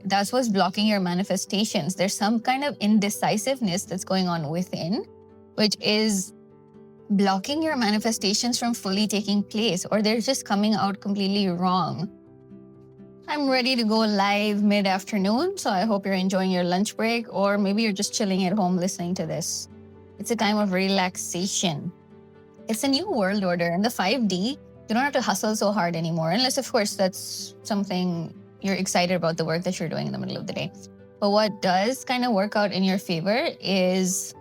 that's what's blocking your manifestations. There's some kind of indecisiveness that's going on within, which is blocking your manifestations from fully taking place, or they're just coming out completely wrong. I'm ready to go live mid-afternoon, so I hope you're enjoying your lunch break, or maybe you're just chilling at home listening to this. It's a time of relaxation. It's a new world order. In the 5D, you don't have to hustle so hard anymore, unless, of course, that's something you're excited about, the work that you're doing in the middle of the day. But what does kind of work out in your favor is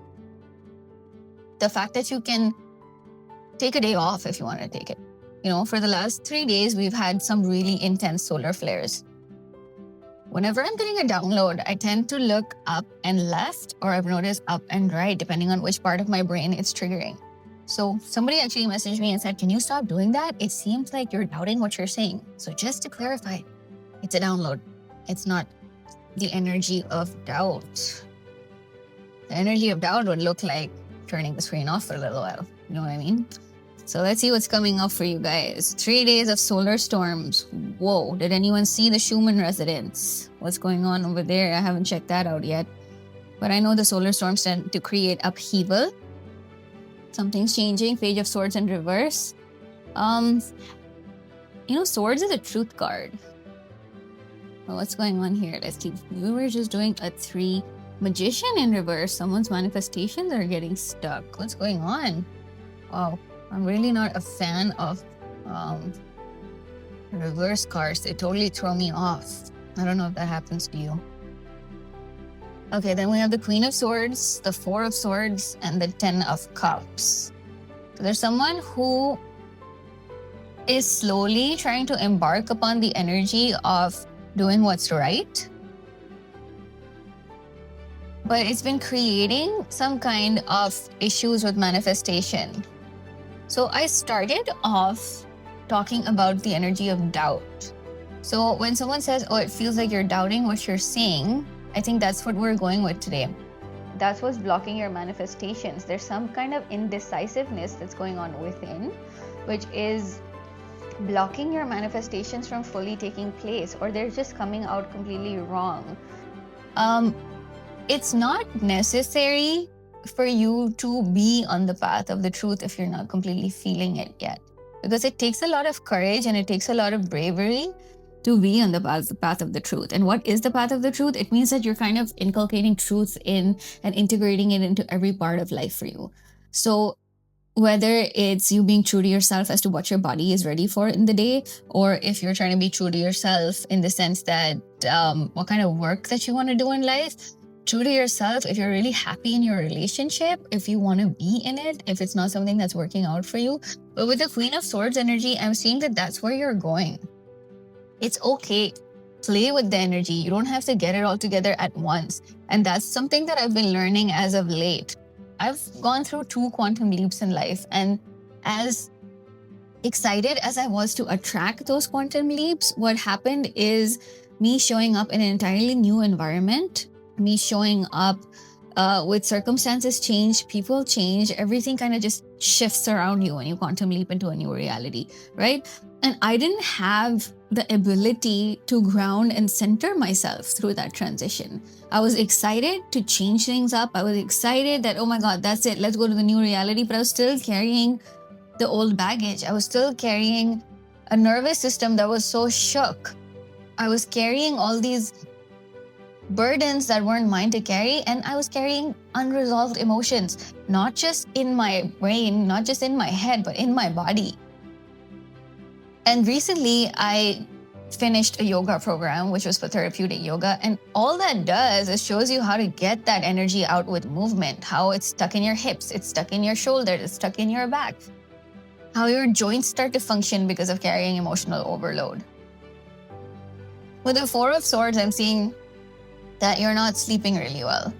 the fact that you can take a day off if you want to take it. You know, for the last 3 days, we've had some really intense solar flares. Whenever I'm getting a download, I tend to look up and left, or I've noticed up and right, depending on which part of my brain it's triggering. So somebody actually messaged me and said, can you stop doing that? It seems like you're doubting what you're saying. So just to clarify, it's a download. It's not the energy of doubt. The energy of doubt would look like turning the screen off for a little while. You know what I mean? So let's see what's coming up for you guys. 3 days of solar storms. Whoa, did anyone see the Schumann resonance? What's going on over there? I haven't checked that out yet. But I know the solar storms tend to create upheaval. Something's changing. Page of Swords in reverse. Swords is a truth card. Well, what's going on here? Let's see. We were just doing a 3. Magician in reverse. Someone's manifestations are getting stuck. What's going on? Wow. I'm really not a fan of reverse cards. They totally throw me off. I don't know if that happens to you. Okay, then we have the Queen of Swords, the 4 of Swords, and the 10 of Cups. So there's someone who is slowly trying to embark upon the energy of doing what's right. But it's been creating some kind of issues with manifestation. So I started off talking about the energy of doubt. So when someone says, oh, it feels like you're doubting what you're saying, I think that's what we're going with today. That's what's blocking your manifestations. There's some kind of indecisiveness that's going on within, which is blocking your manifestations from fully taking place, or they're just coming out completely wrong. It's not necessary for you to be on the path of the truth if you're not completely feeling it yet. Because it takes a lot of courage and it takes a lot of bravery to be on the path of the truth. And what is the path of the truth? It means that you're kind of inculcating truth in and integrating it into every part of life for you. So whether it's you being true to yourself as to what your body is ready for in the day, or if you're trying to be true to yourself in the sense that what kind of work that you want to do in life, true to yourself if you're really happy in your relationship, if you want to be in it, if it's not something that's working out for you. But with the Queen of Swords energy, I'm seeing that that's where you're going. It's okay. Play with the energy. You don't have to get it all together at once. And that's something that I've been learning as of late. I've gone through 2 quantum leaps in life, and as excited as I was to attract those quantum leaps, what happened is me showing up in an entirely new environment, me showing up with circumstances change, people change, everything kind of just shifts around you when you quantum leap into a new reality, right? And I didn't have the ability to ground and center myself through that transition. I was excited to change things up. I was excited that, oh my God, that's it, let's go to the new reality. But I was still carrying the old baggage. I was still carrying a nervous system that was so shook. I was carrying all these burdens that weren't mine to carry, and I was carrying unresolved emotions, not just in my brain, not just in my head, but in my body. And recently, I finished a yoga program, which was for therapeutic yoga. And all that does is shows you how to get that energy out with movement, how it's stuck in your hips, it's stuck in your shoulders, it's stuck in your back, how your joints start to function because of carrying emotional overload. With the 4 of Swords, I'm seeing that you're not sleeping really well.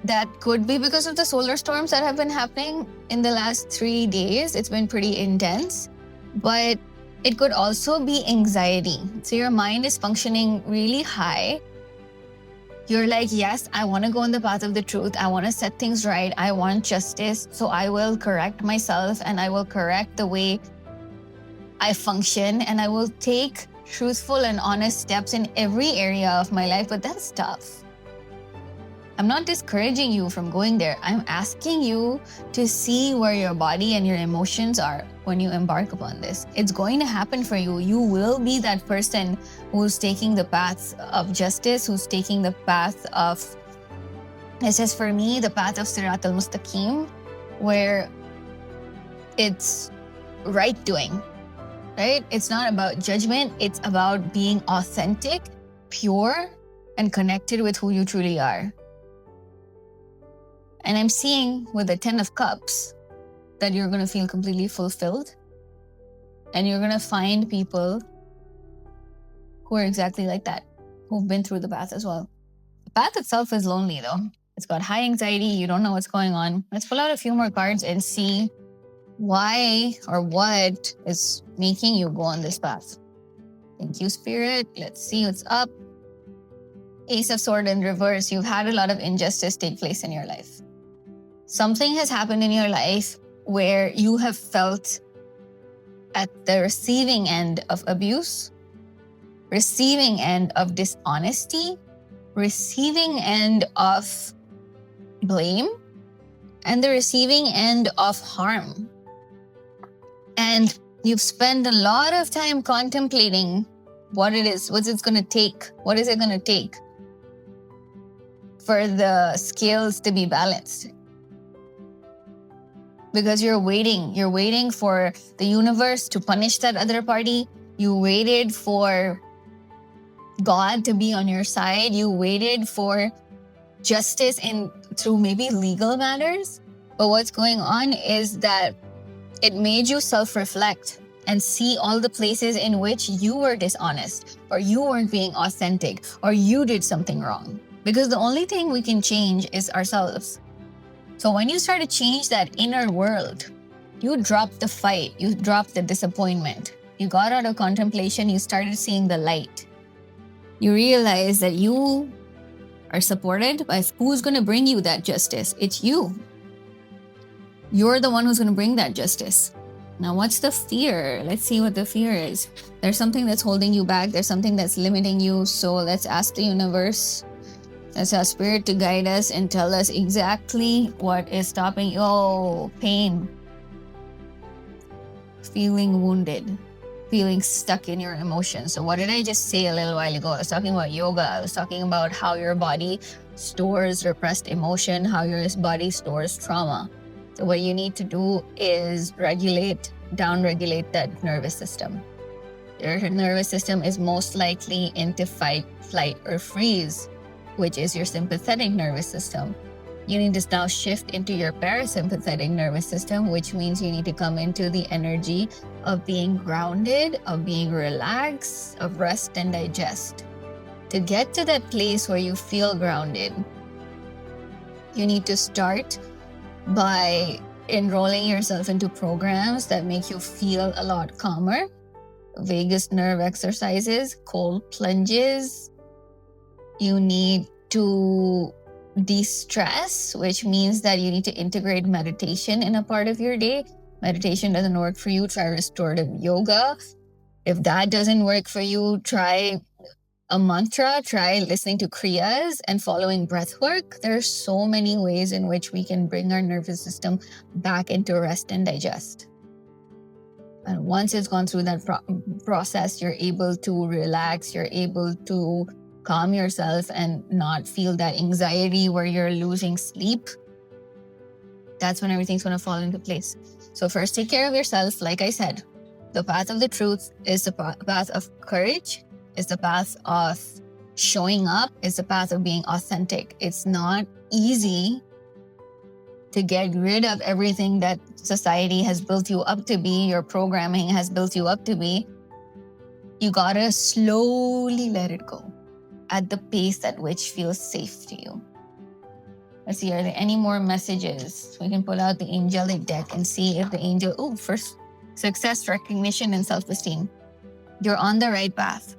That could be because of the solar storms that have been happening in the last 3 days. It's been pretty intense. But it could also be anxiety. So your mind is functioning really high. You're like, yes, I want to go on the path of the truth. I want to set things right. I want justice. So I will correct myself and I will correct the way I function, and I will take truthful and honest steps in every area of my life, but that's tough. I'm not discouraging you from going there. I'm asking you to see where your body and your emotions are when you embark upon this. It's going to happen for you. You will be that person who's taking the path of justice, who's taking the path of, it says for me, the path of Sirat al-Mustaqim, where it's right doing, right? It's not about judgment. It's about being authentic, pure, and connected with who you truly are. And I'm seeing with the 10 of Cups that you're going to feel completely fulfilled. And you're going to find people who are exactly like that, who've been through the path as well. The path itself is lonely though. It's got high anxiety. You don't know what's going on. Let's pull out a few more cards and see why or what is making you go on this path. Thank you, Spirit. Let's see what's up. Ace of Swords in reverse. You've had a lot of injustice take place in your life. Something has happened in your life where you have felt at the receiving end of abuse, receiving end of dishonesty, receiving end of blame, and the receiving end of harm. And you've spent a lot of time contemplating what it is, what it's going to take, what is it going to take for the scales to be balanced. Because you're waiting for the universe to punish that other party. You waited for God to be on your side. You waited for justice through maybe legal matters. But what's going on is that it made you self-reflect and see all the places in which you were dishonest, or you weren't being authentic, or you did something wrong. Because the only thing we can change is ourselves. So when you start to change that inner world, you drop the fight, you drop the disappointment. You got out of contemplation, you started seeing the light. You realize that you are supported by who's going to bring you that justice. It's you. You're the one who's going to bring that justice. Now, what's the fear? Let's see what the fear is. There's something that's holding you back. There's something that's limiting you. So let's ask the universe. Let's ask Spirit to guide us and tell us exactly what is stopping you. Oh, pain. Feeling wounded. Feeling stuck in your emotions. So what did I just say a little while ago? I was talking about yoga. I was talking about how your body stores repressed emotion, how your body stores trauma. So what you need to do is down-regulate that nervous system. Your nervous system is most likely into fight, flight, or freeze, which is your sympathetic nervous system. You need to now shift into your parasympathetic nervous system, which means you need to come into the energy of being grounded, of being relaxed, of rest and digest. To get to that place where you feel grounded, you need to start by enrolling yourself into programs that make you feel a lot calmer. Vagus nerve exercises, cold plunges. You need to de-stress, which means that you need to integrate meditation in a part of your day. Meditation doesn't work for you, try restorative yoga. If that doesn't work for you, try a mantra, try listening to kriyas and following breath work. There are so many ways in which we can bring our nervous system back into rest and digest. And once it's gone through that process, you're able to relax, you're able to calm yourself and not feel that anxiety where you're losing sleep. That's when everything's going to fall into place. So first, take care of yourself. Like I said, the path of the truth is the path of courage, is the path of showing up, is the path of being authentic. It's not easy to get rid of everything that society has built you up to be, your programming has built you up to be. You gotta slowly let it go at the pace at which feels safe to you. Let's see, are there any more messages? We can pull out the angelic deck and see if the angel, first, success, recognition, and self-esteem. You're on the right path.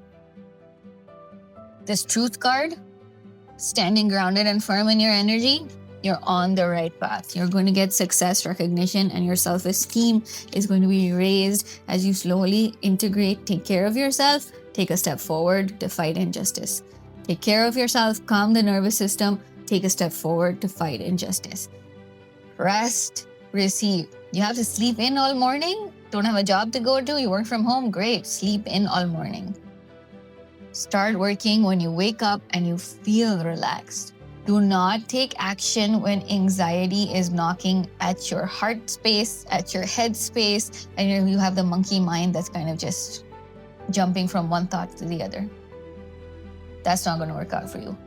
This truth card, standing grounded and firm in your energy, you're on the right path. You're going to get success, recognition, and your self-esteem is going to be raised as you slowly integrate, take care of yourself, take a step forward to fight injustice. Take care of yourself, calm the nervous system, take a step forward to fight injustice. Rest, receive. You have to sleep in all morning? Don't have a job to go to? You work from home? Great. Sleep in all morning. Start working when you wake up and you feel relaxed. Do not take action when anxiety is knocking at your heart space, at your head space, and you have the monkey mind that's kind of just jumping from one thought to the other. That's not going to work out for you.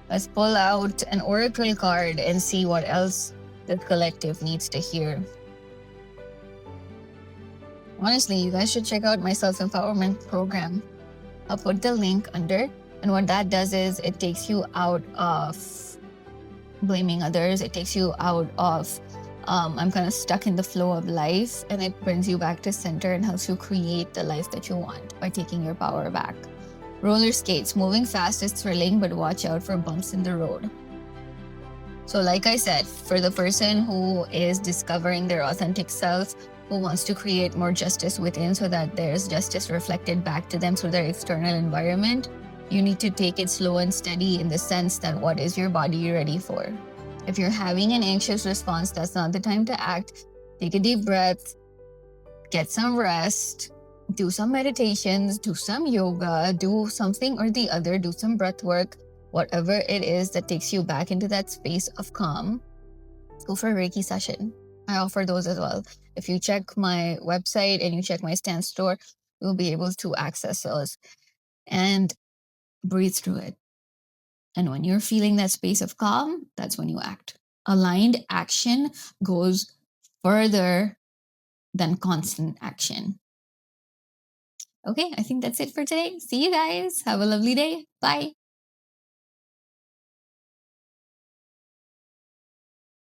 Let's pull out an oracle card and see what else the collective needs to hear. Honestly, you guys should check out my self-empowerment program. I'll put the link under. And what that does is it takes you out of blaming others. It takes you out of, I'm kind of stuck in the flow of life, and it brings you back to center and helps you create the life that you want by taking your power back. Roller skates. Moving fast is thrilling, but watch out for bumps in the road. So like I said, for the person who is discovering their authentic self, who wants to create more justice within so that there's justice reflected back to them through their external environment, you need to take it slow and steady in the sense that what is your body ready for? If you're having an anxious response, that's not the time to act. Take a deep breath, get some rest, do some meditations, do some yoga, do something or the other, do some breath work, whatever it is that takes you back into that space of calm. Go for a Reiki session. I offer those as well. If you check my website and you check my Stan store, you'll be able to access those. And breathe through it. And when you're feeling that space of calm, that's when you act. Aligned action goes further than constant action. Okay, I think that's it for today. See you guys. Have a lovely day. Bye.